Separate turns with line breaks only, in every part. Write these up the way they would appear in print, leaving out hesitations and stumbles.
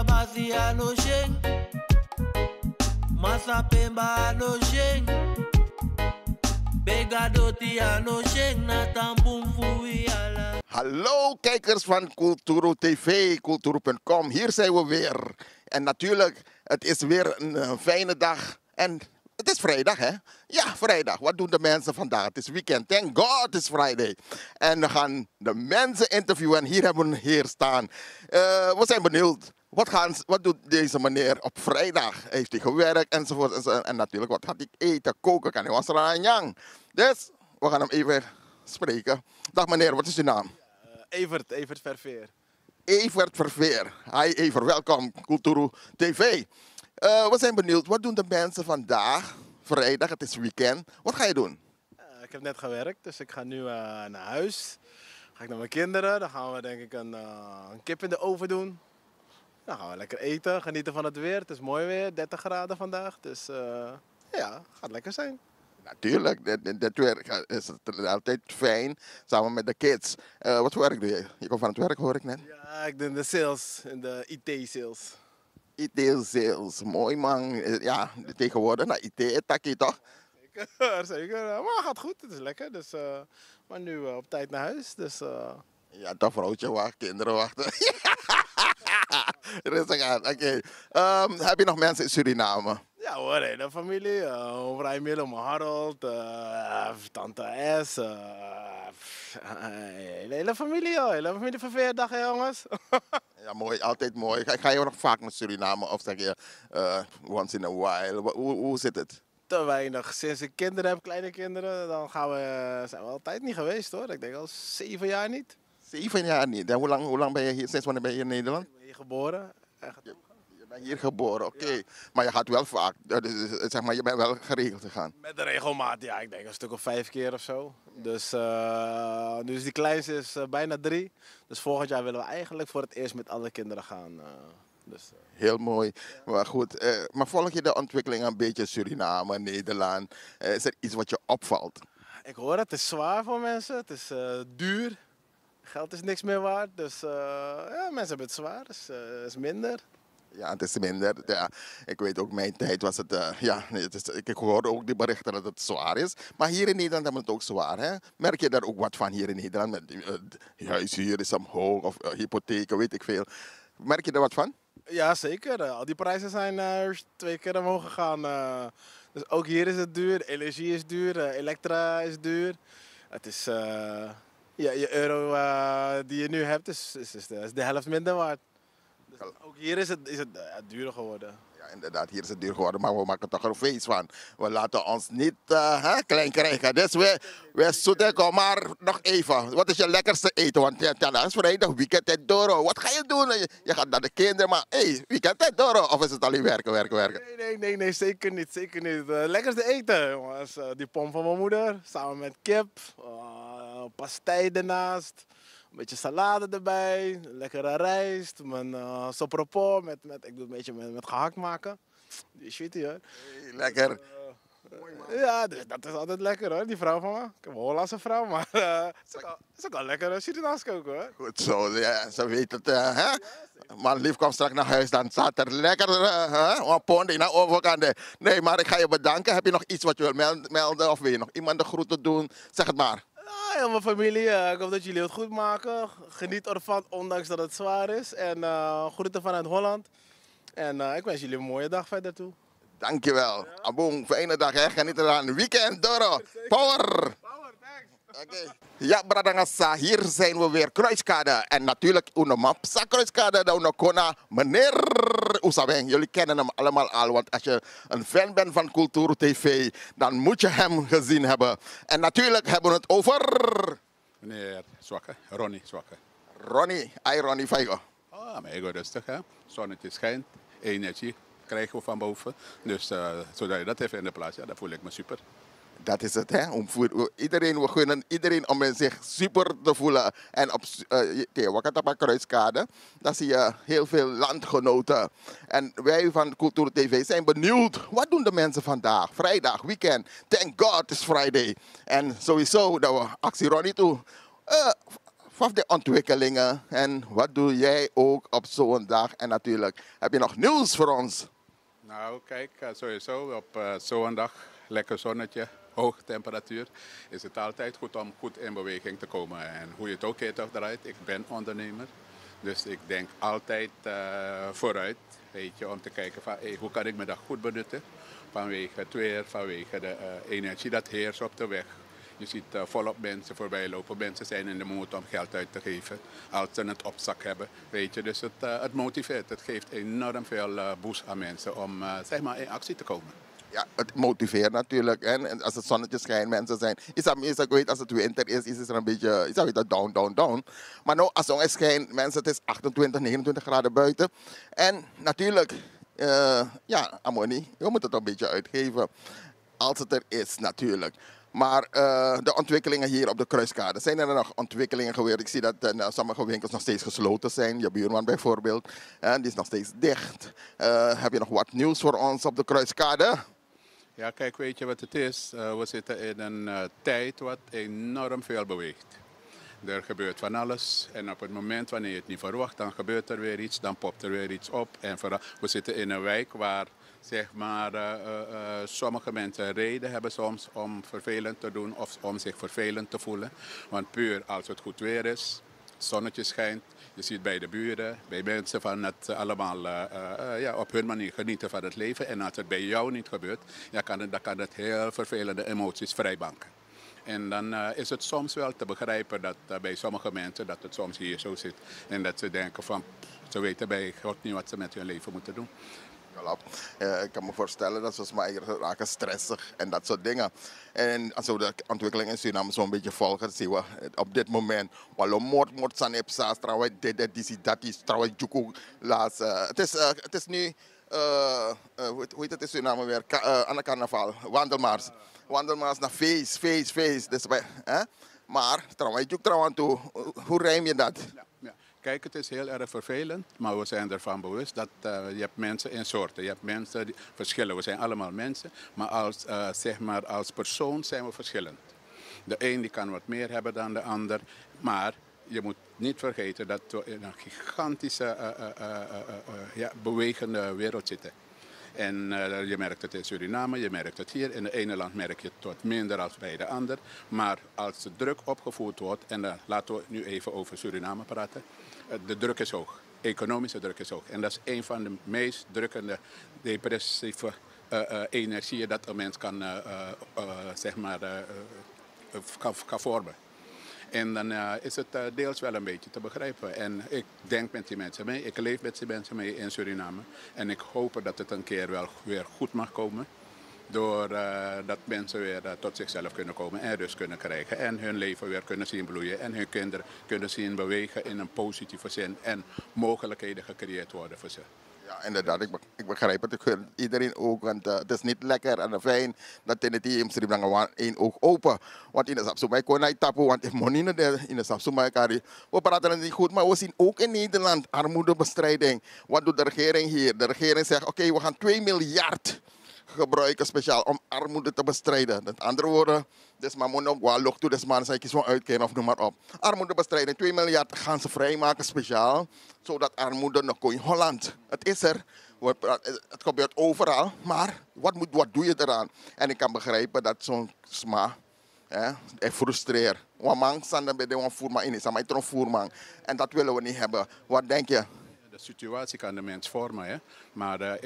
Basi ano sheng, Masa Pemba ano sheng, Begadoti ano sheng, Natampum fui ala.
Hallo kijkers van Kulturo TV, Kulturo.com. Hier zijn we weer. En natuurlijk, het is weer een fijne dag. En het is vrijdag, hè? Ja, vrijdag. Wat doen de mensen vandaag? Het is weekend. Thank God, het is Friday. En we gaan de mensen interviewen. En hier hebben we een heer staan. We zijn benieuwd. Wat doet deze meneer op vrijdag? Heeft hij gewerkt enzovoort. En natuurlijk, wat gaat hij eten, koken? Kan hij ons ranjang? Dus, we gaan hem even spreken. Dag meneer, wat is uw naam?
Evert Verveer.
Evert Verveer. Hi Evert, welkom Kulturo TV. We zijn benieuwd, wat doen de mensen vandaag? Vrijdag, het is weekend. Wat ga je doen?
Ik heb net gewerkt, dus ik ga nu naar huis. Ga ik naar mijn kinderen, dan gaan we denk ik een kip in de oven doen. Dan gaan we lekker eten, genieten van het weer. Het is mooi weer, 30 graden vandaag. Dus ja, gaat lekker zijn.
Natuurlijk, dit weer is het altijd fijn, samen met de kids. Wat voor werk doe je? Je komt van het werk, hoor ik net.
Ja, ik doe in de sales, in de IT-sales.
IT-sales, mooi man. Ja, tegenwoordig naar IT-takkie toch?
Zeker, maar het gaat goed, het is lekker. Dus, maar nu op tijd naar huis. Dus,
Ja, dat vrouwtje wacht, kinderen wachten. Rustig aan, oké. Heb je nog mensen in Suriname?
ja hoor, hele familie. Oom Rijmil, oom Harold, tante S. Hele familie, joh. Hele familie Verveer, dag hè, jongens.
Ja, mooi, altijd mooi. Ga je nog vaak naar Suriname of zeg je once in a while? Hoe zit het?
Te weinig. Sinds ik kinderen heb, kleine kinderen, dan zijn we altijd niet geweest hoor. Ik denk al 7 jaar niet.
7 jaar niet. En hoe lang ben je hier? Sinds wanneer ben je in Nederland?
Ik ben hier geboren.
Je bent hier geboren, oké. Ja. Maar je gaat wel vaak, zeg maar, je bent wel geregeld gegaan.
Met de regelmaat, ja, ik denk een stuk of 5 keer of zo. Dus die kleinste is bijna 3. Dus volgend jaar willen we eigenlijk voor het eerst met alle kinderen gaan.
Heel mooi. Ja. Maar goed, maar volg je de ontwikkeling een beetje Suriname, Nederland? Is er iets wat je opvalt?
Ik hoor het is zwaar voor mensen. Het is duur. Geld is niks meer waard. Dus ja, mensen hebben het zwaar. Dus het is minder.
Ja, het is minder. Ja, ik weet ook, mijn tijd was het, ik hoorde ook die berichten dat het zwaar is. Maar hier in Nederland hebben we het ook zwaar. Hè? Merk je daar ook wat van hier in Nederland? Met huis hier is omhoog of hypotheken, weet ik veel. Merk je daar wat van?
Ja, zeker. Al die prijzen zijn 2 keer omhoog gegaan. Dus ook hier is het duur. Energie is duur. Elektra is duur. Het is... ja, je euro die je nu hebt is de helft minder waard. Dus ook hier is het duurder geworden.
Ja, inderdaad, hier is het duur geworden, maar we maken toch een feest van. We laten ons niet klein krijgen. Dus we zoeten, kom maar nog even. Wat is je lekkerste eten? Want ja, dat is vrijdag, weekend tijd Doro. Wat ga je doen? Je gaat naar de kinderen, maar hey, weekend tijd Doro. Of is het alleen werken?
Nee, zeker niet. Lekkerste eten, jongens. Die pom van mijn moeder, samen met kip, pastei ernaast. Een beetje salade erbij, lekkere rijst, mijn sopropor ik doe het een beetje met gehakt maken. Die shit hier.
Hey, lekker.
Ja, dus dat is altijd lekker hoor, die vrouw van me. Ik heb een Hollandse vrouw, maar het is ook wel lekker Surinaams koken hoor.
Goed zo, ja, ze weet het. Hè? Maar lief, kom straks naar huis, dan staat er lekker een pond naar overkant. Nee, maar ik ga je bedanken. Heb je nog iets wat je wil melden of wil je nog iemand de groeten doen? Zeg het maar.
Ja, mijn familie, ik hoop dat jullie het goed maken. Geniet ervan, ondanks dat het zwaar is. En groeten vanuit Holland. En ik wens jullie een mooie dag verder toe.
Dankjewel. Ja. Aboom, fijne dag hè. Geniet eraan. Weekend, Doro. Power! Okay. Ja, Bradangasa, hier zijn we weer, Kruiskade. En natuurlijk, Unomap, Kruiskade, de Unokona, meneer Oesaweng. Jullie kennen hem allemaal al, want als je een fan bent van Kulturo TV, dan moet je hem gezien hebben. En natuurlijk hebben we het over...
Meneer Zwakke, Ronnie Zwakke.
Ronnie Feigo.
Maar ik word rustig, hè. Zonnetje schijnt, energie krijgen we van boven. Dus zodat je dat even in de plaats, ja, dan voel ik me super.
Dat is het, hè. We gunnen iedereen om zich super te voelen. En op Wakatapa Kruiskade, daar zie je heel veel landgenoten. En wij van Kulturo TV zijn benieuwd. Wat doen de mensen vandaag? Vrijdag, weekend. Thank God it's Friday. En sowieso, dat we actie Ronnie toe. van de ontwikkelingen en wat doe jij ook op zo'n dag? En natuurlijk, heb je nog nieuws voor ons?
Nou, kijk, sowieso op zo'n dag, lekker zonnetje, hoge temperatuur, is het altijd goed om goed in beweging te komen. En hoe je het ook keert of draait, ik ben ondernemer. Dus ik denk altijd vooruit, weet je, om te kijken van hey, hoe kan ik mijn dag goed benutten. Vanwege het weer, vanwege de energie dat heerst op de weg. Je ziet volop mensen voorbij lopen. Mensen zijn in de moed om geld uit te geven als ze het op zak hebben. Weet je, dus het motiveert. Het geeft enorm veel boost aan mensen om zeg maar in actie te komen.
Ja, het motiveert natuurlijk. En als het zonnetje schijnt, mensen zijn... Ik weet, als het winter is er een beetje... Is dat down, down, down. Maar nou, als het schijnt, mensen, het is 28, 29 graden buiten. En natuurlijk, ja, ammonie, je moet het een beetje uitgeven. Als het er is, natuurlijk. Maar de ontwikkelingen hier op de Kruiskade, zijn er nog ontwikkelingen geweest? Ik zie dat sommige winkels nog steeds gesloten zijn. Je buurman bijvoorbeeld, die is nog steeds dicht. Heb je nog wat nieuws voor ons op de Kruiskade?
Ja, kijk, weet je wat het is? We zitten in een tijd wat enorm veel beweegt. Er gebeurt van alles en op het moment wanneer je het niet verwacht, dan gebeurt er weer iets, dan popt er weer iets op. En vooral, we zitten in een wijk waar zeg maar, sommige mensen reden hebben soms om vervelend te doen of om zich vervelend te voelen. Want puur als het goed weer is, het zonnetje schijnt, je ziet bij de buren, bij mensen van het allemaal ja, op hun manier genieten van het leven. En als het bij jou niet gebeurt, ja, dan kan het heel vervelende emoties vrijbanken. En dan is het soms wel te begrijpen dat bij sommige mensen dat het soms hier zo zit. En dat ze denken van, ze weten bij God niet wat ze met hun leven moeten doen.
Ik kan me voorstellen dat ze maar raken stressig en dat soort dingen. En als we de ontwikkeling in Suriname zo'n beetje volgen, zien we op dit moment. Moord zijn ipsa's, trouwens, dat is trouwens juku laatst. Het is nu, hoe heet het in Suriname weer? Aan de carnaval, wandelmars. Wandelmars naar feest. Dus, maar trouwens, toe, hoe rijm je dat?
Ja. Kijk, het is heel erg vervelend, maar we zijn ervan bewust dat je hebt mensen in soorten. Je hebt mensen die verschillen. We zijn allemaal mensen, maar zeg maar als persoon zijn we verschillend. De een die kan wat meer hebben dan de ander, maar je moet niet vergeten dat we in een gigantische bewegende wereld zitten. En je merkt het in Suriname, je merkt het hier. In het ene land merk je het wat minder dan bij de ander. Maar als de druk opgevoerd wordt, en laten we nu even over Suriname praten. De druk is hoog, economische druk is hoog. En dat is een van de meest drukkende, depressieve energieën dat een mens kan, zeg maar, kan vormen. En dan is het deels wel een beetje te begrijpen. En ik denk met die mensen mee, ik leef met die mensen mee in Suriname. En ik hoop dat het een keer wel weer goed mag komen. Doordat mensen weer tot zichzelf kunnen komen en rust kunnen krijgen. En hun leven weer kunnen zien bloeien. En hun kinderen kunnen zien bewegen in een positieve zin. En mogelijkheden gecreëerd worden voor ze.
Ja, inderdaad, ik begrijp het. Ik gun iedereen ook, want het is niet lekker en fijn dat in het team dan één oog open. Want in de sapsumai kon hij tappen, want ik moet niet in de sapsumai kari. We praten het niet goed, maar we zien ook in Nederland armoedebestrijding. Wat doet de regering hier? De regering zegt, oké, we gaan 2 miljard gebruiken speciaal om armoede te bestrijden. Met andere woorden, dus maar moet ook wel lucht toe, dus maar zij kies wel uitkeren of noem maar op. Armoedebestrijding, 2 miljard gaan ze vrijmaken speciaal, zodat armoede nog in Holland. Het is er, het gebeurt overal, maar wat doe je eraan? En ik kan begrijpen dat zo'n sma echt frustreert. Wamang staan bij de voerman in, maar het voerman. En dat willen we niet hebben. Wat denk je?
De situatie kan de mens vormen, hè? Maar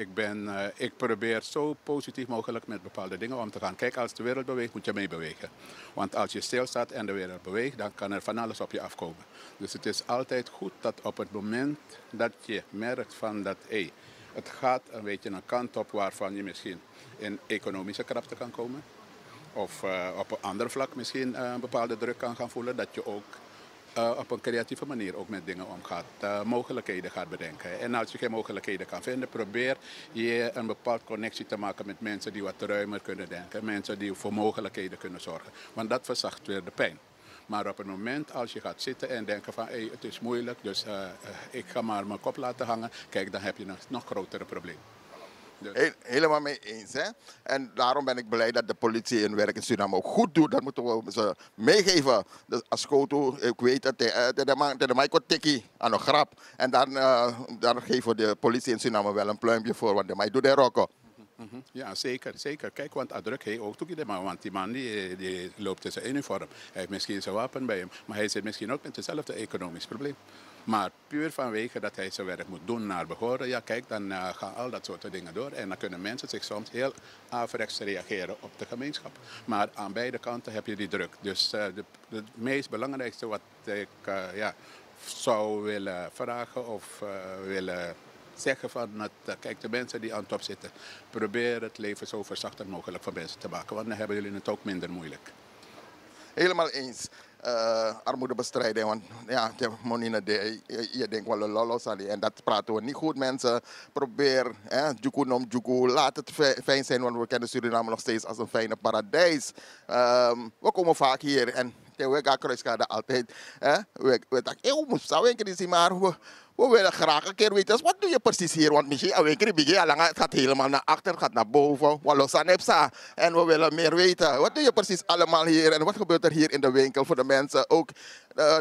ik probeer zo positief mogelijk met bepaalde dingen om te gaan. Kijk, als de wereld beweegt, moet je meebewegen. Want als je stilstaat en de wereld beweegt, dan kan er van alles op je afkomen. Dus het is altijd goed dat op het moment dat je merkt van dat het gaat een beetje een kant op waarvan je misschien in economische krachten kan komen. Of op een ander vlak misschien een bepaalde druk kan gaan voelen, dat je ook op een creatieve manier ook met dingen omgaat. Mogelijkheden gaat bedenken. En als je geen mogelijkheden kan vinden, probeer je een bepaalde connectie te maken met mensen die wat ruimer kunnen denken. Mensen die voor mogelijkheden kunnen zorgen. Want dat verzacht weer de pijn. Maar op het moment als je gaat zitten en denken van het is moeilijk, dus ik ga maar mijn kop laten hangen. Kijk, dan heb je een nog grotere probleem.
Helemaal mee eens. Hè? En daarom ben ik blij dat de politie hun werk in Suriname ook goed doet. Dat moeten we ze meegeven. Dus als Koto, ik weet dat de Michael Tikkie aan een grap. En dan geven we de politie in Suriname wel een pluimpje voor, want de mij doet hij rokken.
Ja, zeker, zeker. Kijk, want Adruk heeft ook toegedaan, want die man die loopt in zijn uniform. Hij heeft misschien zijn wapen bij hem, maar hij zit misschien ook met hetzelfde economisch probleem. Maar puur vanwege dat hij zijn werk moet doen naar behoren, ja kijk, dan gaan al dat soort dingen door. En dan kunnen mensen zich soms heel averechts reageren op de gemeenschap. Maar aan beide kanten heb je die druk. Dus het meest belangrijkste wat ik zou willen vragen of willen zeggen van, kijk, de mensen die aan het top zitten, probeer het leven zo verzachter mogelijk voor mensen te maken. Want dan hebben jullie het ook minder moeilijk.
Helemaal eens. Armoedebestrijding, want ja, je denkt wel een lollos aan die. En dat praten we niet goed, mensen. Probeer, juku nom juku, laat het fijn zijn, want we kennen Suriname nog steeds als een fijne paradijs. We komen vaak hier en we gaan kruiskade altijd. We dachten, maar we willen graag een keer weten, wat doe je precies hier? Want misschien het gaat helemaal naar achter, het gaat naar boven. En we willen meer weten. Wat doe je precies allemaal hier? En wat gebeurt er hier in de winkel voor de mensen ook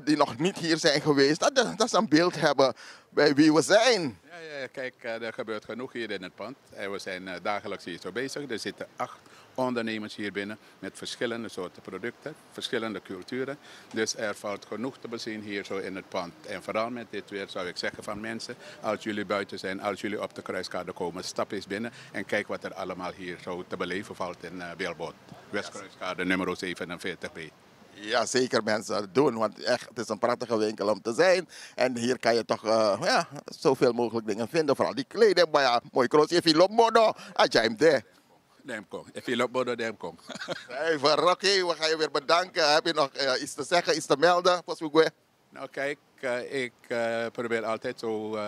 die nog niet hier zijn geweest? Dat ze een beeld hebben bij wie we zijn.
Ja, kijk, er gebeurt genoeg hier in het pand. En we zijn dagelijks hier zo bezig. Er zitten 8 ondernemers hier binnen met verschillende soorten producten, verschillende culturen. Dus er valt genoeg te bezien hier zo in het pand. En vooral met dit weer zou ik zeggen van mensen, als jullie buiten zijn, als jullie op de kruiskade komen, stap eens binnen en kijk wat er allemaal hier zo te beleven valt in Wilbot. Westkruiskade nummer 47B.
Ja, zeker mensen doen, want echt, het is een prachtige winkel om te zijn. En hier kan je toch zoveel mogelijk dingen vinden, vooral die kleding. Maar ja, mooi kroos, je viel op modo, ajaim de.
Demkom, if je loopt bodo, demkom.
Even Rocky, we gaan je weer bedanken. Heb je nog iets te zeggen, iets te melden?
Nou kijk, ik probeer altijd zo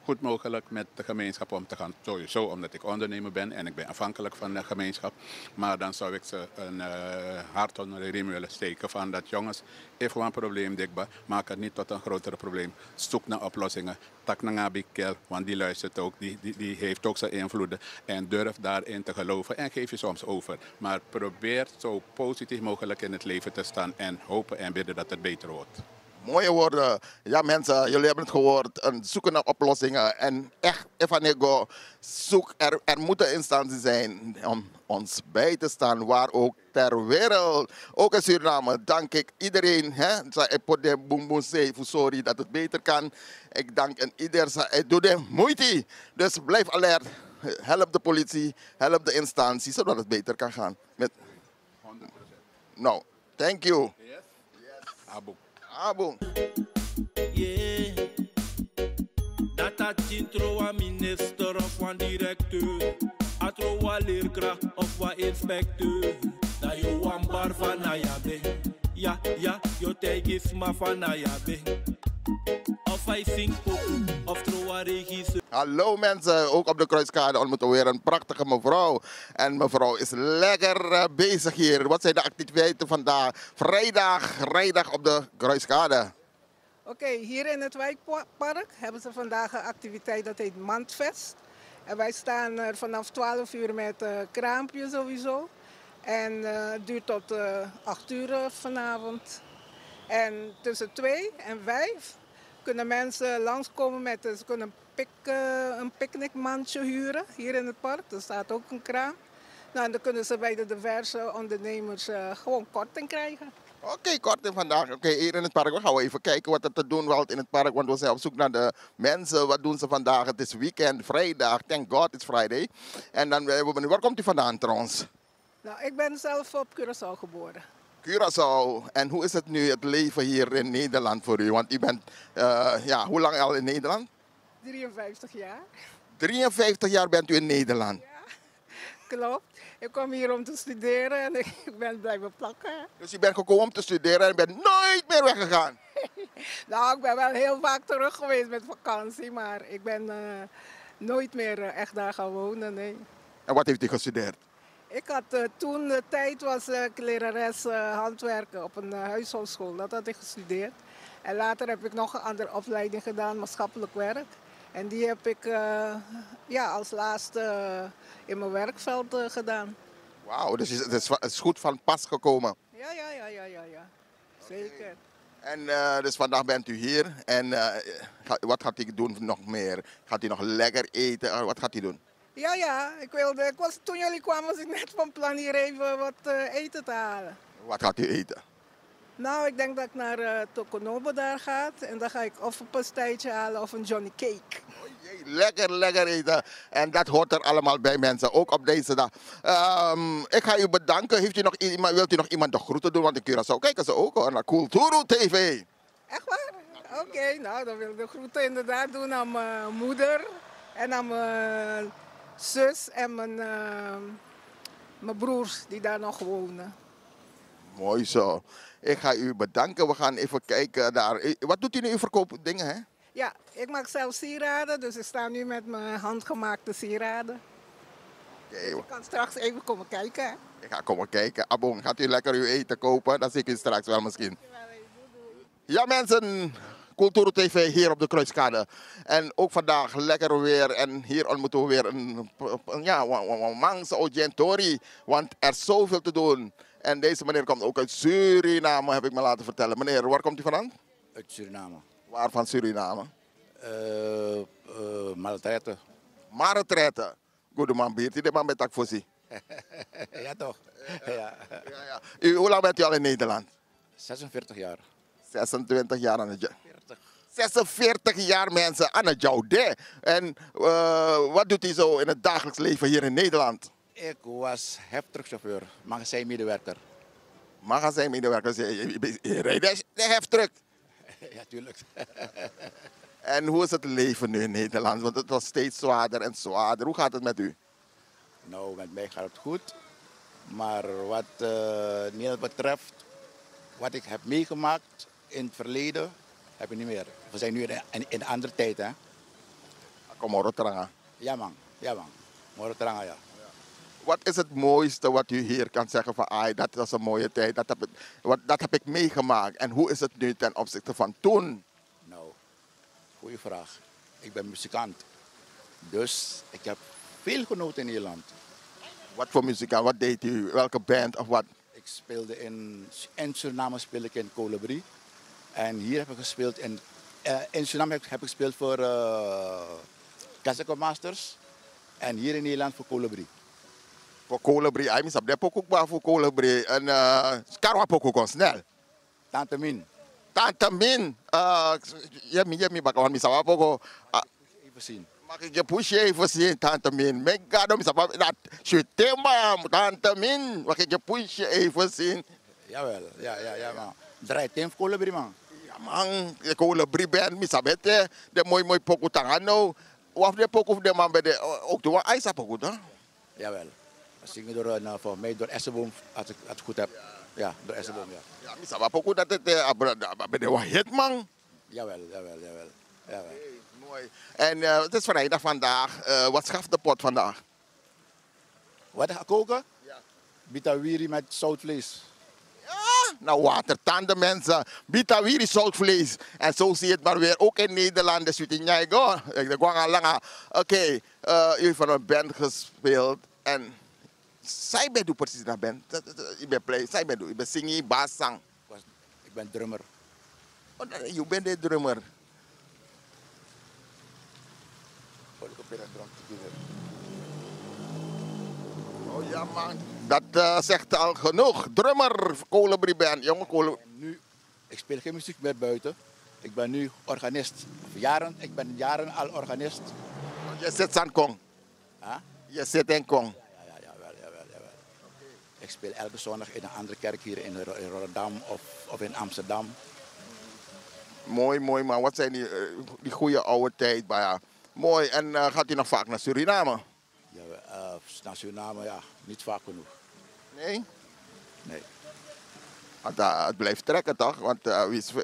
goed mogelijk met de gemeenschap om te gaan. Sowieso omdat ik ondernemer ben en ik ben afhankelijk van de gemeenschap. Maar dan zou ik ze een hart onder de riem willen steken van dat jongens, heeft gewoon een probleem dikbaar, maak het niet tot een groter probleem. Zoek naar oplossingen. Tak naar Abikel, want die luistert ook, die heeft ook zijn invloeden. En durf daarin te geloven en geef je soms over. Maar probeer zo positief mogelijk in het leven te staan en hopen en bidden dat het beter wordt.
Mooie woorden. Ja mensen, jullie hebben het gehoord. Zoeken naar oplossingen. En echt, Evanego, zoek. Er moeten instanties zijn om ons bij te staan. Waar ook ter wereld. Ook in Suriname dank ik iedereen. Sorry dat het beter kan. Ik dank en ieder. Doe de moeite. Dus blijf alert. Help de politie. Help de instanties. Zodat het beter kan gaan. 100%. Nou, thank you.
Yes. Abu.
Abu.
Yeah. Dat had je trouwen minister of een directeur. A trouwen leerkracht of een inspecteur. Dat je een bar van Ayabe. Ja, je tegis maar van Ayabe. Of hij zingt of trouwen regisseur.
Hallo mensen, ook op de Kruiskade ontmoeten we weer een prachtige mevrouw. En mevrouw is lekker bezig hier. Wat zijn de activiteiten vandaag? Vrijdag op de Kruiskade.
Oké, hier in het Wijkpark hebben ze vandaag een activiteit dat heet Mandfest. En wij staan er vanaf 12 uur met kraampje sowieso. En het duurt tot 8 uur vanavond. En tussen 2 en 5 kunnen mensen langskomen ze kunnen een picknickmandje huren hier in het park. Er staat ook een kraam. Nou, en dan kunnen ze bij de diverse ondernemers gewoon korting krijgen.
Oké, korting vandaag. Oké, hier in het park. We gaan even kijken wat er te doen valt in het park. Want we zijn op zoek naar de mensen. Wat doen ze vandaag? Het is weekend, vrijdag. Thank God, it's Friday. En dan, waar komt u vandaan trouwens?
Nou, ik ben zelf op Curaçao geboren.
Curaçao. En hoe is het nu, het leven hier in Nederland voor u? Want u bent, hoe lang al in Nederland?
53 jaar.
53 jaar bent u in Nederland?
Ja, klopt. Ik kwam hier om te studeren en ik ben blijven plakken.
Dus u bent gekomen om te studeren en bent nooit meer weggegaan?
Nou, ik ben wel heel vaak terug geweest met vakantie, maar ik ben nooit meer echt daar gaan wonen, nee.
En wat heeft u gestudeerd?
Ik had toen de tijd was ik lerares handwerken op een huishoudschool. Dat had ik gestudeerd. En later heb ik nog een andere opleiding gedaan, maatschappelijk werk. En die heb ik als laatste in mijn werkveld gedaan.
Wauw, dus het is goed van pas gekomen.
Ja. Zeker.
En dus vandaag bent u hier. En wat gaat u doen nog meer? Gaat u nog lekker eten? Wat gaat u doen?
Ja, toen jullie kwamen was ik net van plan hier even wat eten te halen.
Wat gaat u eten?
Nou, ik denk dat ik naar Tokonobo daar ga. En dan ga ik of een pastijtje halen of een Johnny Cake.
Oh jee, lekker eten. En dat hoort er allemaal bij, mensen. Ook op deze dag. Ik ga u bedanken. Wilt u nog iemand de groeten doen? Want in Curaçao kijken ze ook hoor, naar Kulturu TV.
Echt waar? Oké, nou dan wil ik de groeten inderdaad doen aan mijn moeder. En aan mijn zus en mijn broers die daar nog wonen.
Mooi zo. Ik ga u bedanken. We gaan even kijken daar. Wat doet u nu? U verkoopt dingen, hè?
Ja, ik maak zelf sieraden, dus ik sta nu met mijn handgemaakte sieraden.
Oké,
Ik kan straks even komen kijken. Hè?
ik ga komen kijken. Abong, gaat u lekker uw eten kopen? Dan zie ik u straks wel misschien. Ja mensen, Kulturu TV hier op de Kruiskade. En ook vandaag lekker weer. En hier ontmoeten we weer een Mangse Audientori. Want er is zoveel te doen. En deze meneer komt ook uit Suriname, heb ik me laten vertellen. Meneer, waar komt u vandaan?
Uit Suriname.
Waar van Suriname?
Maltreten.
Maretreten. Goede man, beert de man met tak voorzien.
Ja toch? Ja.
Hoe lang bent u al in Nederland?
46 jaar.
26 jaar aan het jaar.
40.
46 jaar mensen aan het jouw. En wat doet u zo in het dagelijks leven hier in Nederland?
Ik was heftruckchauffeur, magazijnmedewerker.
Magazijnmedewerker, je rijdt de heftruck.
Ja, tuurlijk.
En hoe is het leven nu in Nederland? Want het was steeds zwaarder en zwaarder. Hoe gaat het met u?
Nou, met mij gaat het goed. Maar wat Nederland betreft, wat ik heb meegemaakt in het verleden, heb ik niet meer. We zijn nu in een andere tijd, hè?
Kom maar, Rotterdam.
Ja man. Morotranga, ja.
Wat is het mooiste wat u hier kan zeggen van, dat was een mooie tijd, dat heb ik meegemaakt. En hoe is het nu ten opzichte van toen?
Nou, goede vraag. Ik ben muzikant. Dus ik heb veel genoten in Nederland.
Wat voor muzikant, wat deed u? Welke band of wat?
Ik speelde in Suriname speel ik in Colibri. En hier heb ik gespeeld in Suriname heb ik gespeeld voor Caseco Masters. En hier in Nederland voor Colibri.
Voor Colibri, ik heb de pokoe voor Colibri. En Scarwa pokoe kon snel.
Tante Min.
Tante Min, je bakwan misawa pokoe.
Even zien.
Mag ik je pushen even zien, Tante Min? Mijn god, misawa, dat shutema, Tante Min. Mag ik je pushen even zien?
Jawel, ja man. Draait in voor Colibri man.
Ja man, de Colibri band, misabete, de mooi pokoe tangano. Of de pokoe de man bij de, ook de ijsa pokoe dan?
Jawel. Dat zingen door, voor mij door Essenboom, als ik het goed heb. Ja, door Essenboom, ja.
Ja, misawa pokoe dat het bij de wahit man.
Jawel.
Mooi. En het is vrijdag vandaag. Wat schaft de pot vandaag?
Wat ga koken? Ja. Bitawiri met zoutvlees.
Ja, nou watertanden mensen. Bitawiri zoutvlees. En zo zie je het maar weer. Ook in Nederland. Dus ik Oké, u heeft van een band gespeeld. En zij bent precies naar band. Ik ben play. Zij bent. Ik ben zingen, baas, zang.
Ik ben drummer.
Oh, je bent de drummer. Oh ja man, dat zegt al genoeg. Drummer, Colibri band, jonge Colibri.
Nu, ik speel geen muziek meer buiten. Ik ben nu organist. Ik ben jaren al organist.
Je zit aan Kong.
Huh?
Je zit in Kong.
Jawel. Ik speel elke zondag in een andere kerk hier in Rotterdam of in Amsterdam.
Mooi man. Wat zijn die goede oude tijd bij jou? Mooi. En gaat u nog vaak naar Suriname?
Ja, naar Suriname, ja, niet vaak genoeg.
Nee?
Nee.
Want, het blijft trekken toch? Want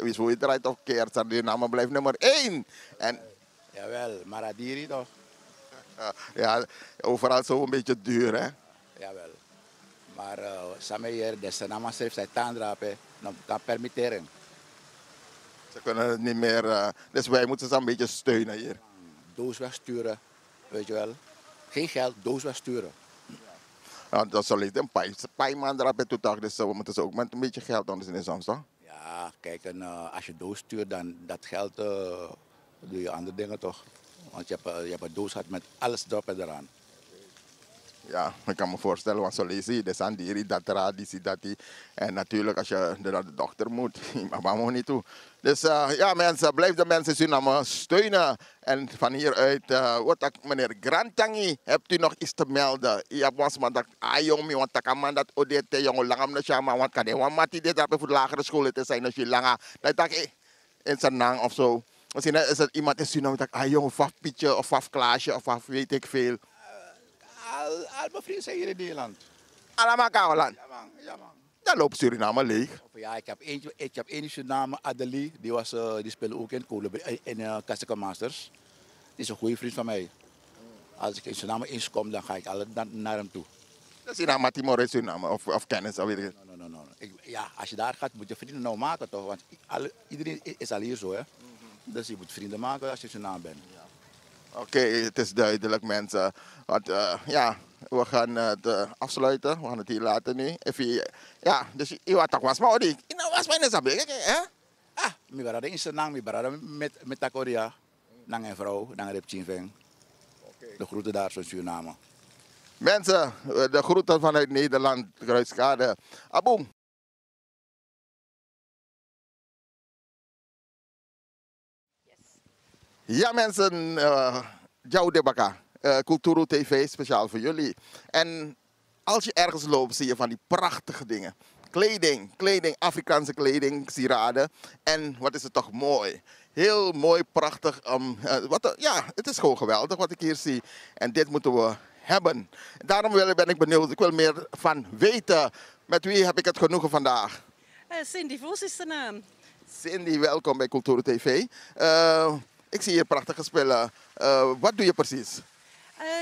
wie hoe je draait of keert, Suriname blijft nummer 1. En,
Jawel, Maradiri toch?
ja, overal zo een beetje duur hè?
Jawel. Maar samen hier, de Suriname schrijft zijn taandrapen, dan kan permitteren.
Ze kunnen het niet meer, dus wij moeten ze een beetje steunen hier.
doos wegsturen. Weet je wel. Geen geld, doos wegsturen.
Nou, dat zal niet een paar maanden erop toe toch, dus we moeten ze ook met een beetje geld ondersteunen soms, toch?
Ja, kijk, en als je doos stuurt, dan dat geld doe je andere dingen toch. Want je hebt een doos gehad met alles erop en eraan.
Ja, ik kan me voorstellen, want zo lees je, de Sandiri, dat traditie, dat die. En natuurlijk, als je naar de dochter moet, maar moet niet toe. Dus ja, mensen, blijf de mensen in Suriname steunen. En van hieruit, meneer Grantangi, hebt u nog iets te melden? Ja, was maar dat, jong, want dat kan man dat odete, jongen, langam na siya, maar wat kan hij, want die dit hebben voor de lagere school, het zijn als je langer, dat dacht in zijn naam of zo. Misschien is het iemand in Suriname, dat jongen, of Pietje, of Klaasje, of weet ik veel.
Al mijn vrienden zijn hier in Nederland.
Allemaal Kamerland.
Ja man, ja man.
Dan loopt Suriname leeg.
Ja, ik heb één in Suriname, Adelie, die speelde ook in Kolebrie, in Kasika Masters. Die is een goede vriend van mij. Als ik in Suriname eens kom, dan ga ik altijd naar hem toe.
Dat is in Timor in Suriname, of kennis, weet ik.
No. Ja, als je daar gaat, moet je vrienden nou maken toch? Want iedereen is al hier zo, hè. Dus je moet vrienden maken als je in Suriname bent.
Oké, het is duidelijk mensen. Want ja, we gaan het afsluiten. We gaan het hier laten nu. Even, ja, dus je wat was maar die. Nou was mijn sabik, hè?
Mi barada in Suriname, mi barada met Takoria. Nang en vrouw, nang Repchinveng. De groeten daar zo in Suriname.
Mensen, de groeten vanuit Nederland, Kruiskade. Aboom. Ja mensen, Jou Debaka, Kulturu TV speciaal voor jullie. En als je ergens loopt zie je van die prachtige dingen. Kleding, Afrikaanse kleding, sieraden. En wat is het toch mooi. Heel mooi, prachtig. Ja, het is gewoon geweldig wat ik hier zie. En dit moeten we hebben. Daarom ben ik benieuwd, ik wil meer van weten. Met wie heb ik het genoegen vandaag?
Cindy Vos is de naam.
Cindy, welkom bij Kulturu TV. Ik zie hier prachtige spullen. Wat doe je precies?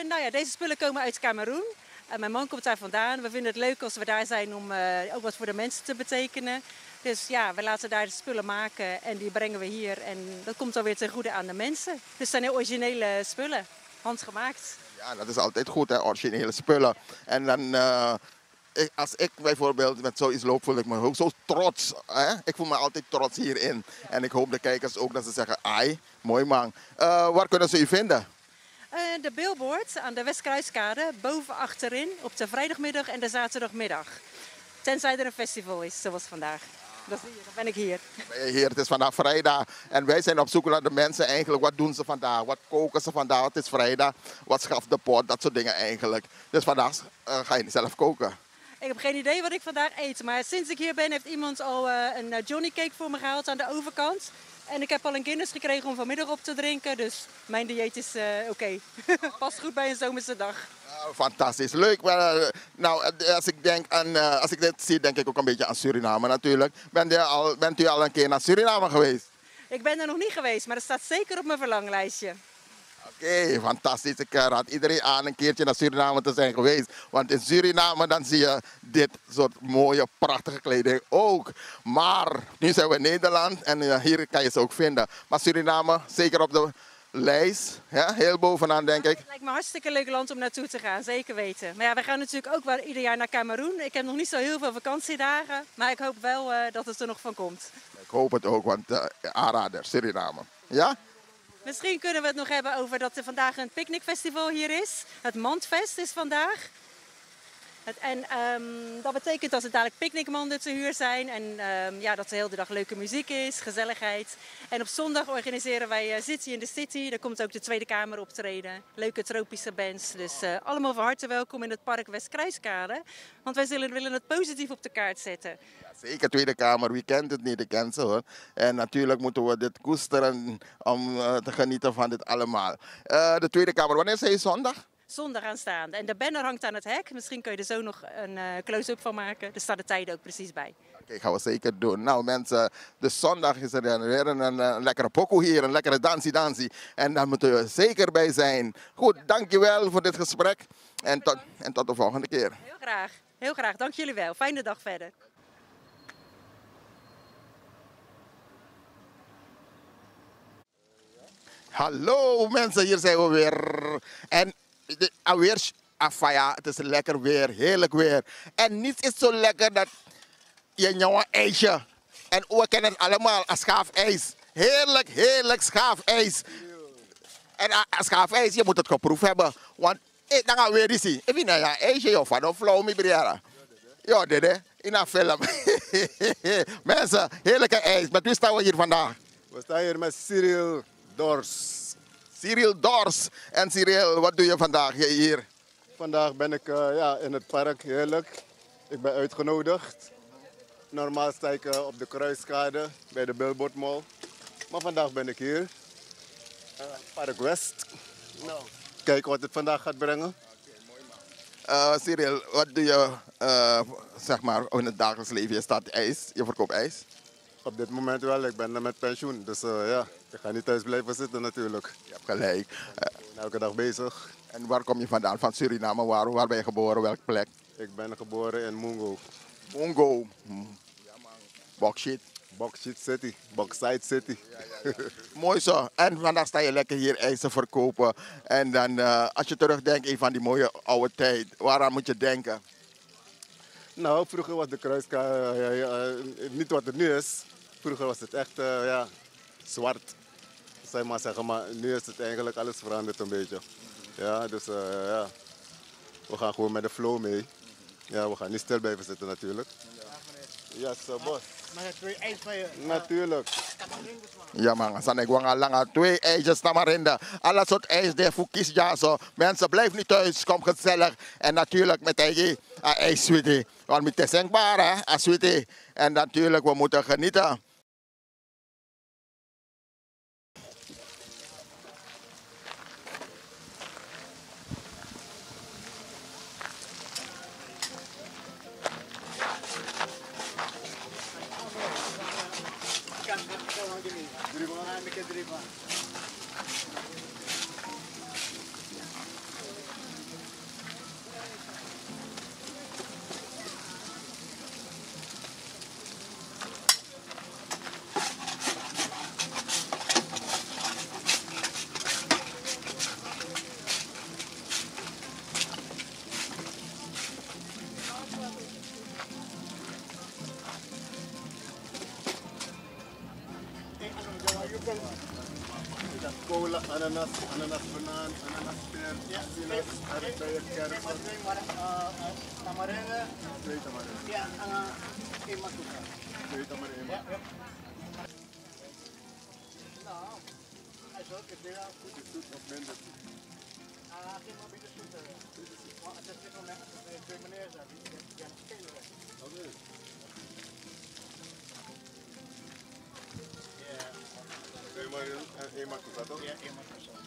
Nou ja, deze spullen komen uit Kameroen. Mijn man komt daar vandaan. We vinden het leuk als we daar zijn om ook wat voor de mensen te betekenen. Dus ja, we laten daar de spullen maken en die brengen we hier. En dat komt dan weer ten goede aan de mensen. Dus het zijn heel originele spullen, handgemaakt.
Ja, dat is altijd goed, hè, originele spullen. En dan, als ik bijvoorbeeld met zoiets loop, voel ik me ook zo trots. Hè? Ik voel me altijd trots hierin. En ik hoop de kijkers ook dat ze zeggen, ai, mooi man. Waar kunnen ze u vinden?
De billboard aan de Westkruiskade, boven achterin, op de vrijdagmiddag en de zaterdagmiddag. Tenzij er een festival is, zoals vandaag. Dan ben ik hier.
Hier, het is vandaag vrijdag en wij zijn op zoek naar de mensen eigenlijk. Wat doen ze vandaag? Wat koken ze vandaag? Het is vrijdag. Wat schaft de pot? Dat soort dingen eigenlijk. Dus vandaag ga je zelf koken.
Ik heb geen idee wat ik vandaag eet, maar sinds ik hier ben heeft iemand al een Johnny Cake voor me gehaald aan de overkant. En ik heb al een Guinness gekregen om vanmiddag op te drinken, dus mijn dieet is oké. Past goed bij een zomerse dag.
Fantastisch, leuk. Nou, als ik dit zie, denk ik ook een beetje aan Suriname natuurlijk. Bent u al een keer naar Suriname geweest?
Ik ben er nog niet geweest, maar dat staat zeker op mijn verlanglijstje.
Oké, fantastisch. Ik raad iedereen aan een keertje naar Suriname te zijn geweest. Want in Suriname dan zie je dit soort mooie, prachtige kleding ook. Maar nu zijn we in Nederland en hier kan je ze ook vinden. Maar Suriname, zeker op de lijst, ja, heel bovenaan denk ik.
Het lijkt me een hartstikke leuk land om naartoe te gaan, zeker weten. Maar ja, we gaan natuurlijk ook wel ieder jaar naar Kameroen. Ik heb nog niet zo heel veel vakantiedagen, maar ik hoop wel dat het er nog van komt.
Ik hoop het ook, want aanrader, Suriname. Ja?
Misschien kunnen we het nog hebben over dat er vandaag een picknickfestival hier is. Het Mandfest is vandaag. Dat betekent dat er dadelijk picknickmanden te huur zijn. En ja, dat er de hele dag leuke muziek is, gezelligheid. En op zondag organiseren wij City in the City. Daar komt ook de Tweede Kamer optreden. Leuke tropische bands. Dus allemaal van harte welkom in het park Westkruiskade. Want wij willen het positief op de kaart zetten.
Ja, zeker, Tweede Kamer. Wie kent het niet? Ik ken ze hoor. En natuurlijk moeten we dit koesteren om te genieten van dit allemaal. De Tweede Kamer, wanneer is hij zondag?
Zondag aanstaande. En de banner hangt aan het hek. Misschien kun je er zo nog een close-up van maken. Er staat de tijden ook precies bij.
Oké, gaan we zeker doen. Nou mensen, de zondag is er weer een lekkere pokoe hier. Een lekkere dansie. En daar moeten we zeker bij zijn. Goed, dankjewel voor dit gesprek. En tot de volgende keer.
Heel graag. Heel graag. Dank jullie wel. Fijne dag verder.
Hallo mensen, hier zijn we weer. En alweer afaya, het is lekker weer, heerlijk weer. En niets is zo lekker dat je een ijsje. En we kennen het allemaal als schaafijs. Heerlijk, heerlijk schaafijs. En schaafijs, je moet het geproefd hebben. Want dan gaan we weer zien. Even naar ja, ijsje of van een flauw mee briara. Ja, dit hè, in een film. Mensen, heerlijke ijs. Met wie staan we hier vandaag?
We staan hier met Cyril Dors.
Cyril Dors. En Cyril, wat doe je vandaag hier?
Vandaag ben ik in het park, heerlijk. Ik ben uitgenodigd. Normaal sta ik op de Kruiskade bij de Billboard Mall. Maar vandaag ben ik hier. Park West. Nou, kijken wat het vandaag gaat brengen.
Cyril, wat doe je zeg maar in het dagelijks leven? Je staat ijs, je verkoopt ijs.
Op dit moment wel, ik ben met pensioen. Dus ja, ik ga niet thuis blijven zitten natuurlijk.
Je hebt gelijk.
Ik ben elke dag bezig.
En waar kom je vandaan? Van Suriname? Waar ben je geboren? Welke plek?
Ik ben geboren in Mungo.
Mungo. Bauxite.
Bauxite City. Bauxite City.
Mooi zo. En vandaag sta je lekker hier ijs te verkopen. En dan als je terugdenkt even aan die mooie oude tijd, waaraan moet je denken?
Nou, vroeger was de Kruiskade niet wat het nu is. Vroeger was het echt zwart. Zou je maar zeggen, maar nu is het eigenlijk alles veranderd een beetje. Ja, dus ja, we gaan gewoon met de flow mee. Ja, we gaan niet stil blijven zitten natuurlijk. Ja, zo bos.
Maar het 2 ijs van je.
Natuurlijk.
Ja man, san ik wanga langa 2 ijsjes tamarinda. Alle soort ijs de fukis ja zo. Mensen blijf niet thuis, kom gezellig. En natuurlijk met eigen ijs sweetie. Want met denkbaar hè, sweetie. En natuurlijk we moeten genieten.
Cola, ananas, banaan, ananas, peer, sinaas, aardbeien, kersen.
Tamarinde.
2 tamarinde.
Ja, en matuka.
2 tamarinde.
Ja. Nou, hij is ook het deel.
Is het zoet of minder zoet?
Geen maar beetje zoeter. Maar het is niet zo lekker. Het is 2 meneer zijn. Die hebben geen weg.
Oké.
Ja.
2 tamarinde en 1 matuka toch?
Ja, 1 matuka.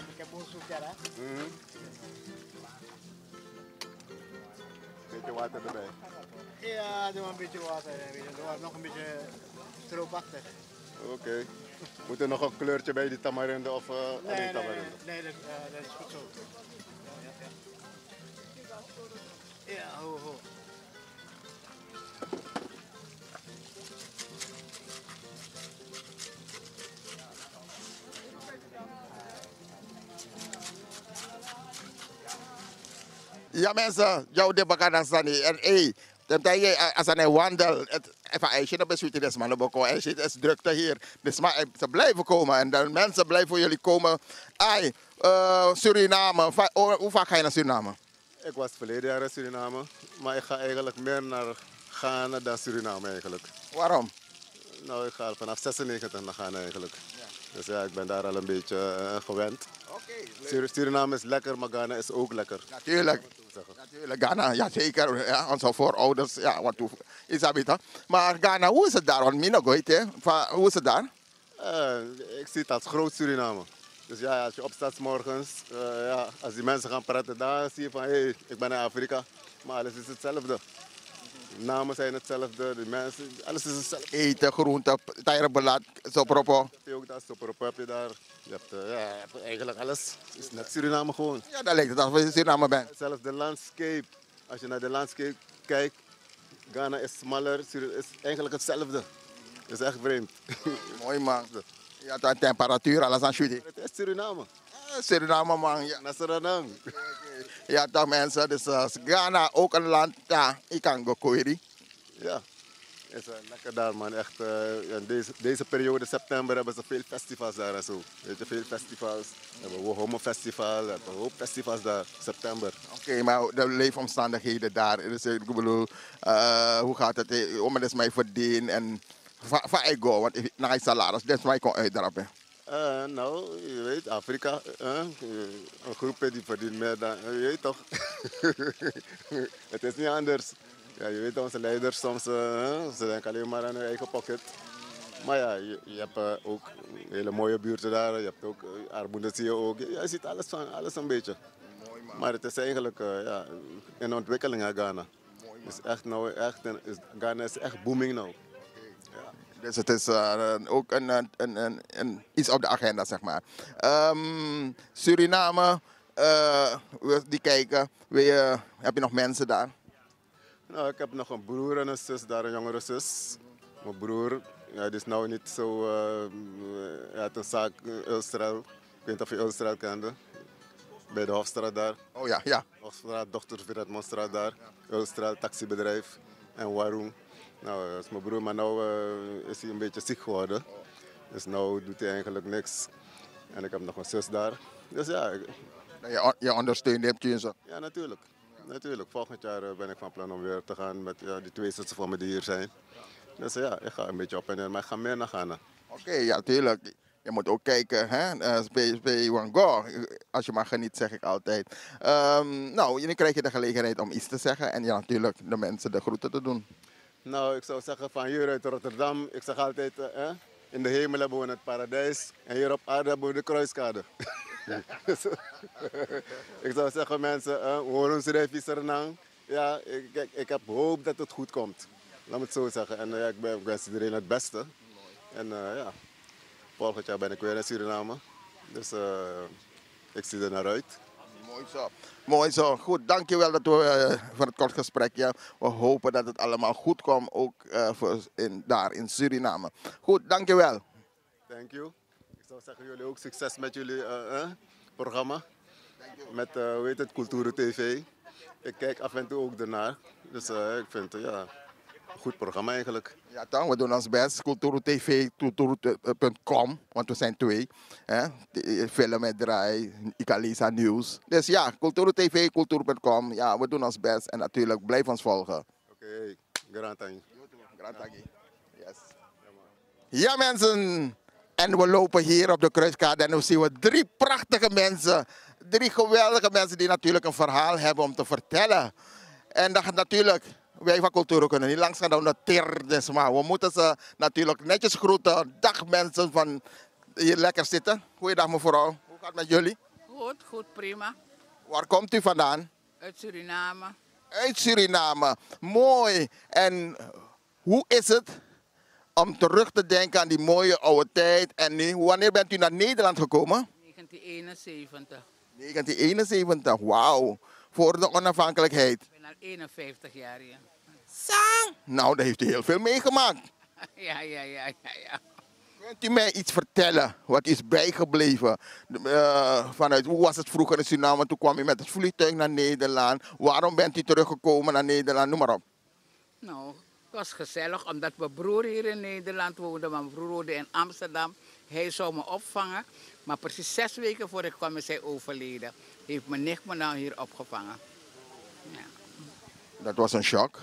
Ik heb een zoek, ja.
Beetje water erbij.
Ja, doe maar een beetje water. Doe nog een beetje stroopachtig.
Oké. Moet er nog een kleurtje bij die tamarinde of alleen tamarinde?
Nee, dat is goed zo. Ja, ho.
Ja mensen, jou de bakana sani. En als een wandel, even ijsje op de suite des man, ook ijsje is drukte hier. Dus maar ze blijven komen en dan mensen blijven voor jullie komen. Suriname, hoe vaak ga je naar Suriname?
Ik was verleden jaar in Suriname, maar ik ga eigenlijk meer naar Ghana dan Suriname eigenlijk.
Waarom?
Nou, ik ga vanaf 96 naar Ghana eigenlijk. Ja. Dus ja, ik ben daar al een beetje gewend. Suriname is lekker, maar Ghana is ook lekker.
Natuurlijk. Natuurlijk, Ghana, ja zeker. Ja, onze voorouders, ja, wat is dat beter. Maar Ghana, hoe is het daar? Want Mina gooit, hè? Hoe is het daar?
Ik zie het als groot Suriname. Dus ja, als je opstaat 's morgens, ja, als die mensen gaan praten, dan zie je van hé, ik ben in Afrika. Maar alles is hetzelfde. Namen zijn hetzelfde, de mensen, alles is hetzelfde.
Eten, groenten, tijrenbelat, sopropo.
Heb je ook dat sopropo heb je daar. Je hebt eigenlijk alles. Het is net Suriname gewoon.
Ja, dat lijkt het alsof je in Suriname bent.
Zelfs de landscape. Als je naar de landscape kijkt, Ghana is smaller, is eigenlijk hetzelfde. Dat is echt vreemd.
Mooi man. Ja, de temperatuur, alles aan shooting.
Het is Suriname.
Suriname man, ja.
Nasranang.
Ja toch mensen, dus Ghana ook een land, ja, ik kan go koeri.
Ja, het is lekker daar man. Echt, deze periode, september, hebben ze veel festivals daar en zo. Weet je, veel festivals. We hebben Homo Festival, we hebben een hoop festivals daar, september.
Oké, maar de leefomstandigheden daar, dus ik bedoel, hoe gaat het? Om het is mij verdienen en van ik go, want na je salaris, dat is mij kon uitdrappen.
Nou, je weet, Afrika, een groepje die verdient meer dan, je weet toch. Het is niet anders. Ja, je weet onze leiders soms, ze denken alleen maar aan hun eigen pocket. Maar ja, je hebt ook hele mooie buurten daar, je hebt ook armoede zie je ook. Je ziet alles een beetje. Maar het is eigenlijk ja, in ontwikkeling hè, Ghana. Is echt nou, Ghana is echt booming nou.
Dus het is ook iets op de agenda, zeg maar. Suriname, die kijken. Heb je nog mensen daar?
Nou, ik heb nog een broer en een zus daar, een jongere zus. Mijn broer, ja, die is nou niet zo... hij had een zaak in Ulstraal. Ik weet niet of je Ulstraal kende. Bij de Hofstraat daar.
Oh ja, ja.
Hofstraat, dochter Viratmonstraat daar. Ulstraal, taxibedrijf. En Warung. Nou, dat is mijn broer, maar nu is hij een beetje ziek geworden. Dus nu doet hij eigenlijk niks. En ik heb nog een zus daar. Dus ja.
Je ondersteunt hem, je zo?
Ja, natuurlijk. Natuurlijk. Volgend jaar ben ik van plan om weer te gaan met die 2 zussen van me die hier zijn. Dus ja, ik ga een beetje op en neer, maar ik ga meer naar Ghana.
Oké, ja, natuurlijk. Je moet ook kijken, hè? Bij Wango, als je mag genieten, zeg ik altijd. Nou, nu krijg je de gelegenheid om iets te zeggen en ja, natuurlijk de mensen de groeten te doen.
Nou, ik zou zeggen van hier uit Rotterdam, ik zeg altijd, in de hemel hebben we het paradijs en hier op aarde hebben we de kruiskade. Ik zou zeggen mensen, horen ze de visserenang. Ja, ik heb hoop dat het goed komt. Laat me het zo zeggen. En ja, ik wens iedereen het beste. En ja, volgend jaar ben ik weer in Suriname. Dus ik zie er naar uit.
Mooi zo. Mooi zo. Goed, dankjewel dat we, voor het kort gesprek. Ja. We hopen dat het allemaal goed komt, ook daar in Suriname. Goed, dankjewel.
Thank you. Ik zou zeggen, jullie ook succes met jullie programma. Met, hoe heet het, Cultuur TV. Ik kijk af en toe ook ernaar. Dus ik vind het ja, een goed programma eigenlijk.
Ja, toch? We doen ons best. Cultuur TV, cultuur.com, want we zijn 2. Film en draai, Ikalisa Nieuws. Dus ja, Cultuur TV, cultuur.com. Ja, we doen ons best. En natuurlijk, blijf ons volgen.
Oké, grand dank.
Yes. Ja, mensen. En we lopen hier op de kruiskade en dan zien we 3 prachtige mensen. 3 geweldige mensen die natuurlijk een verhaal hebben om te vertellen. En dat natuurlijk, wij van Cultuur kunnen niet langs gaan dan de maar we moeten ze natuurlijk netjes groeten. Dag mensen van hier lekker zitten. Goeiedag mevrouw, hoe gaat het met jullie?
Goed, prima.
Waar komt u vandaan?
Uit Suriname.
Uit Suriname, mooi. En hoe is het om terug te denken aan die mooie oude tijd? En nu, wanneer bent u naar Nederland gekomen?
1971.
1971, wauw. Voor de onafhankelijkheid.
Ik ben al 51 jaar hier.
Zo. Nou, daar heeft u heel veel meegemaakt.
Ja.
Kunt u mij iets vertellen wat is bijgebleven? Vanuit, hoe was het vroeger in Suriname? Toen kwam u met het vliegtuig naar Nederland. Waarom bent u teruggekomen naar Nederland? Noem maar op.
Nou, het was gezellig omdat mijn broer hier in Nederland woonde. Mijn broer woonde in Amsterdam. Hij zou me opvangen. Maar precies 6 weken voor ik kwam is hij overleden. Heeft mijn nicht me nou hier opgevangen. Ja.
Dat was een shock.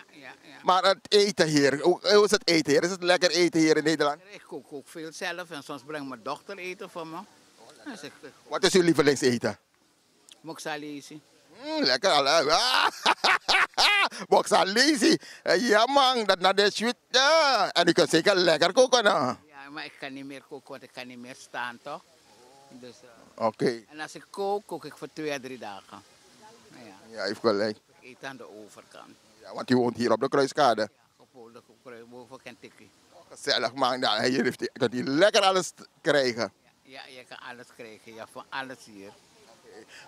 Ja.
Maar het eten hier, hoe is het eten hier? Is het lekker eten hier in Nederland?
Ik kook ook veel zelf en soms brengt mijn dochter eten voor me. Dus
Wat is uw lievelingseten?
Moxalesi.
Lekker al. Moxalesi. Ja man, dat naar de sweet. En u kunt zeker lekker koken.
Ja, maar ik kan niet meer koken, want ik kan niet meer staan toch? Dus,
Oké.
En als ik kook ik voor 2 à 3 dagen.
Ja, heeft gelijk.
Ik eet aan de overkant.
Ja, want u woont hier op de Kruiskade.
Ja, boven Kentucky.
Gezellig man, ja, hier kunt u lekker alles krijgen.
Ja, je kan alles krijgen, ja, van alles hier.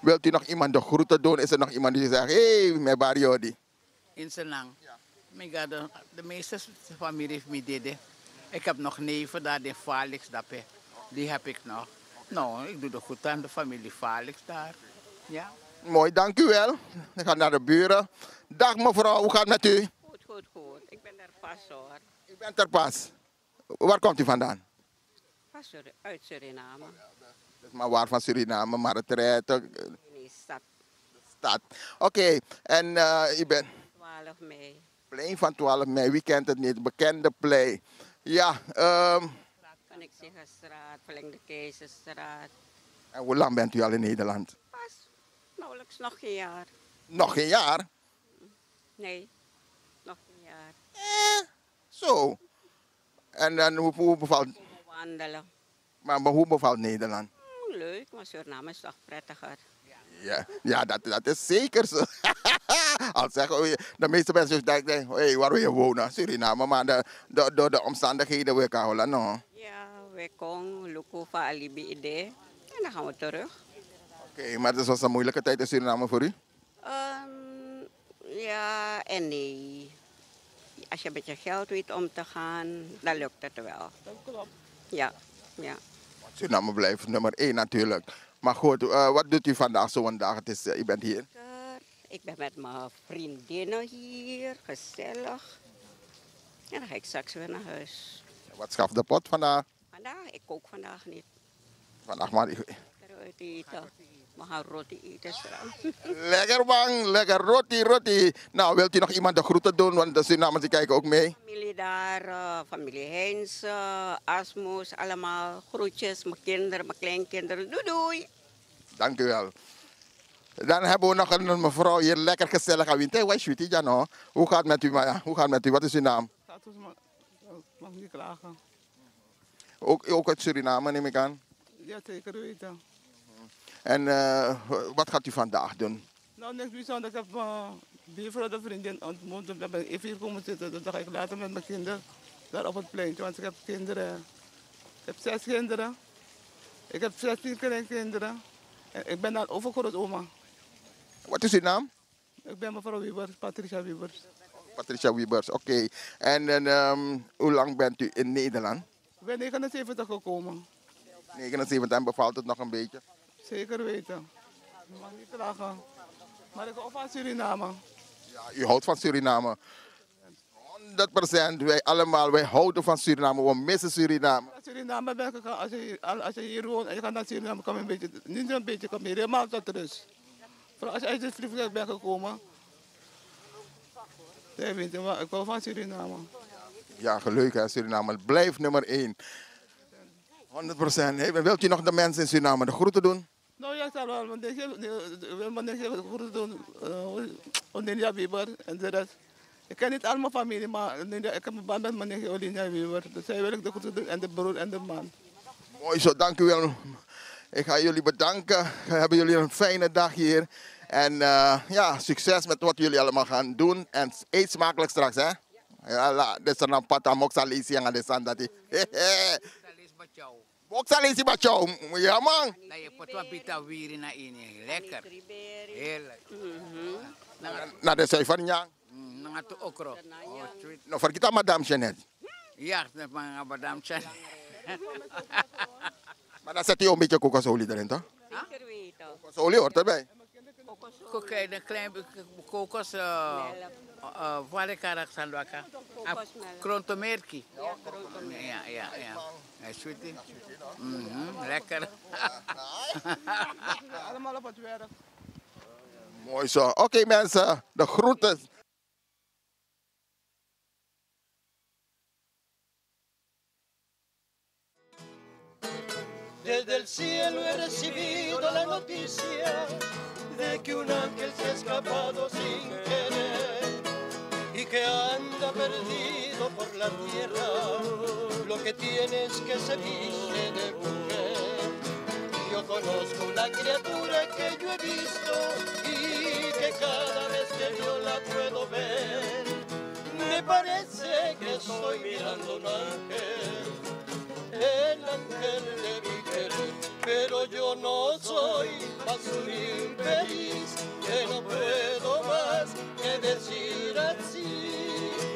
Wilt u nog iemand de groeten doen? Is er nog iemand die zegt, hé, mijn Barjodi?
In Senang. De meeste familie heeft me dit. Ik heb nog neven daar in Falix. Die heb ik nog. Nou, ik doe het goed aan de familie Falix daar. Ja.
Mooi, dank u wel. Ik ga naar de buren. Dag mevrouw, hoe gaat het met u?
Goed. Ik ben er pas hoor.
U bent er pas. Waar komt u vandaan?
Uit Suriname.
Maar waar van Suriname? Maar het rijdt.
Nee,
Stad. Oké, en u bent...
12 mei.
Plein van 12 mei, wie kent het niet? Bekende play. Ja,
Van ik Ziegenstraat, Verlengde Keizerstraat.
En hoe lang bent u al in Nederland?
Pas, nauwelijks nog geen jaar.
Nog geen jaar?
Nee, nog geen jaar.
Zo. En dan hoe bevalt...
Wandelen.
Maar hoe bevalt Nederland?
Leuk, maar Suriname is toch prettiger.
Ja, dat is zeker zo. Al zeggen we, de meeste mensen denken, hey, waar wil je wonen? Suriname, maar door de omstandigheden wil ik houden, no?
Ja, we komen, lukken van alibi idee. En dan gaan we terug.
Oké, maar het was een moeilijke tijd in Suriname voor u?
Ja en nee. Als je met je geld weet om te gaan, dan lukt het wel.
Dat klopt.
Ja.
Suriname blijft nummer 1 natuurlijk. Maar goed, wat doet u vandaag zo'n dag? U bent hier?
Ik ben met mijn vriendinnen hier, gezellig. En dan ga ik straks weer naar huis.
Wat schaft de pot vandaag?
Ik kook vandaag niet.
Vandaag maar...
Ik ga uit eten. We gaan roti eten straks.
Lekker man, lekker roti. Nou, wilt u nog iemand de groeten doen? Want de Surinamers kijken ook mee.
Familie daar, familie Heinz, Asmus, allemaal groetjes. Mijn kinderen, mijn kleinkinderen. Doei.
Dank u wel. Dan hebben we nog een mevrouw hier, lekker gezellig aan winter. Hoe gaat het met u, Maya? Hoe gaat het met u? Wat is uw naam?
Mag niet klagen.
Ook uit Suriname, neem ik aan?
Ja, zeker weten.
En wat gaat u vandaag doen?
Nou, niks bijzonders. Ik heb mijn buurvrouw, de vriendin ontmoet. Ik ben even hier komen zitten. Dus dan ga ik later met mijn kinderen daar op het pleintje. Want ik heb kinderen. Ik heb 6 kinderen. Ik heb 16 kleinkinderen. En ik ben dan overgrootoma.
Wat is uw naam?
Ik ben mevrouw Wiebers, Patricia Wiebers.
Patricia Wiebers, oké. En hoe lang bent u in Nederland?
Ik ben 79 gekomen.
79 en bevalt het nog een beetje?
Zeker weten. Je mag niet klagen. Maar ik hou van Suriname.
Ja, u houdt van Suriname. 100%. Wij allemaal, wij houden van Suriname. We missen Suriname.
Suriname ben ik, als je hier woont en je gaat naar Suriname, kom je een beetje, niet een beetje, kom je helemaal tot rust. Vooral als je uit het vliegtuig bent gekomen. Jij weet wel, ik hou van Suriname.
Ja, gelukkig hè, Suriname. Het blijft nummer 1. 100%. Hey, wilt u nog de mensen in Suriname de groeten doen?
Nou ja, ik zal wel. Ik wil mijn groeten doen. Olinja Weber en de rest. Ik ken niet al mijn familie, maar ik heb een band met mijn nichtje Olinja Weber. Dus zij wil ik de groeten doen en de broer en de man.
Mooi zo, dank u wel. Ik ga jullie bedanken. Hebben jullie een fijne dag hier. En ja, succes met wat jullie allemaal gaan doen. En eet smakelijk straks, hè? Ja, dit is een pata moxalisi en dat dat. Moxalisi bachau. Ja, man.
Dat je pot wat bita wiri na ini. Lekker. Heerlijk.
Na de zij van Yang.
Nang atu okro.
Nou, vergeet madame Jeannette.
Ja, dat mag madame Jeannette.
Maar dan zet je een beetje kokosolie erin, toch?
Zeker weten.
Kokosolie hoort erbij.
Kijk, een klein kokos. Waar ik aan sanduaka. Krontomerki. Ja. Sweetie. Lekker. Allemaal op het werk.
Mooi zo. Oké, mensen, de groeten.
Desde el cielo he recibido la noticia de que un ángel se ha escapado sin querer y que anda perdido por la tierra. Lo que tiene es que se viste de mujer. Yo conozco una criatura que yo he visto y que cada vez que yo la puedo ver me parece que estoy mirando un ángel, el ángel de mi querer. Pero yo no soy más un infeliz que no puedo más que decir así.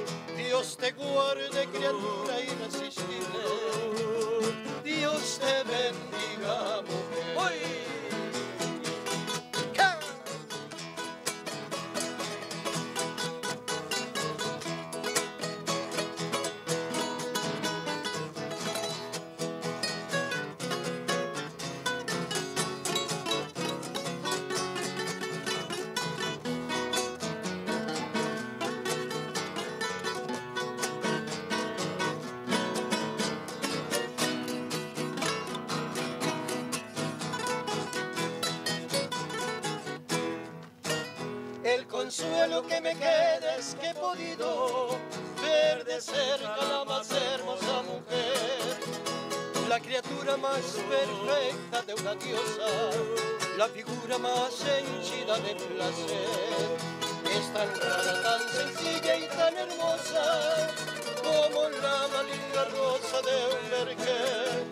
consuelo que me queda es que he podido ver de cerca la más hermosa mujer, la criatura más perfecta de una diosa, la figura más henchida de placer. Es tan rara, tan sencilla y tan hermosa como la maligna rosa de un vergel.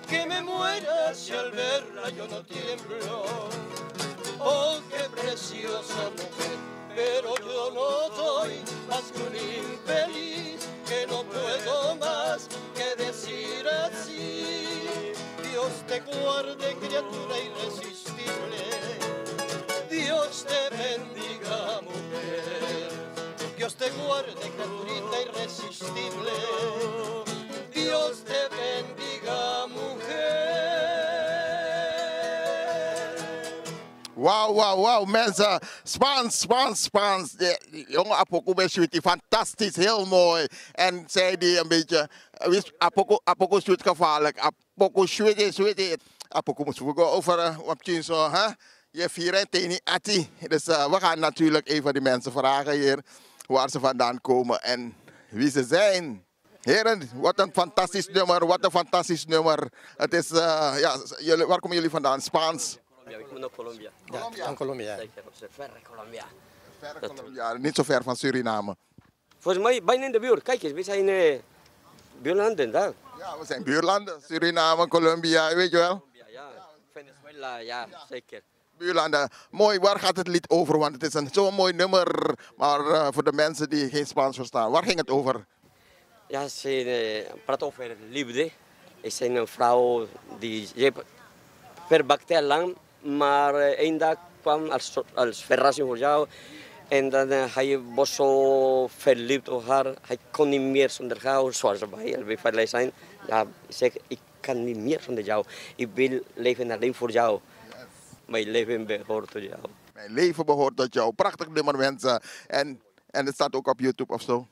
Que me muera si al verla yo no tiemblo. Oh, qué preciosa mujer, pero yo no soy más que un infeliz que no puedo más que decir así. Dios te guarde, criatura irresistible. Dios te bendiga, mujer. Dios te guarde, criaturita irresistible. Dios te bendiga, mujer.
Wauw, mensen. Spaans. De jonge Apoko bij Sweetie, fantastisch, heel mooi. En zij die een beetje, Apoko Sweet gevaarlijk. Apoko Sweetie. Apoko moest we over wat je zo, hè? Je vieren teni ati. Dus we gaan natuurlijk even die mensen vragen hier waar ze vandaan komen en wie ze zijn. Heren, wat een fantastisch nummer, Het is, waar komen jullie vandaan? Spaans?
Ik kom naar Colombia.
Van Colombia.
Verre Colombia.
Verre Colombia, niet zo ver van Suriname.
Volgens mij bijna in de buurt. Kijk eens, we zijn buurlanden daar.
Ja, we zijn buurlanden. Suriname, Colombia, weet je wel?
Ja, Venezuela, ja, zeker.
Buurlanden. Mooi, waar gaat het lied over? Want het is zo'n mooi nummer, maar voor de mensen die geen Spaans verstaan. Waar ging het over?
Ja, ze praat over liefde. Ik ben een vrouw die verbakte al lang, maar één dag kwam als verrassing voor jou. En dan hij was zo verliefd op haar. Hij kon niet meer zonder jou, zoals wij verleden zijn. Ja, zeg, ik kan niet meer zonder jou. Ik wil leven alleen voor jou. Mijn leven behoort tot jou.
Mijn leven behoort tot jou. Prachtig nummer, mensen. En het staat ook op YouTube of zo?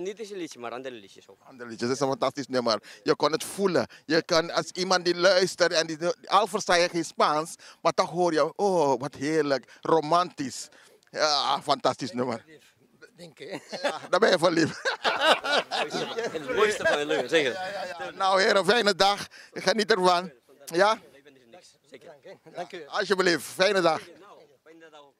Niet deze liedje, maar andere liedjes ook.
Andere liedjes, dat is een fantastisch nummer. Je kon het voelen. Je kan als iemand die luistert en al versta je geen Spaans, maar toch hoor je, oh wat heerlijk, romantisch. Ja, fantastisch nummer.
Denk ik.
Ja, daar ben je verliefd.
Het mooiste van je leven, zeker.
Nou heren, fijne dag. Geniet ervan. Ja?
Zeker.
Dank u.
Alsjeblieft, fijne dag.
Fijne dag ook.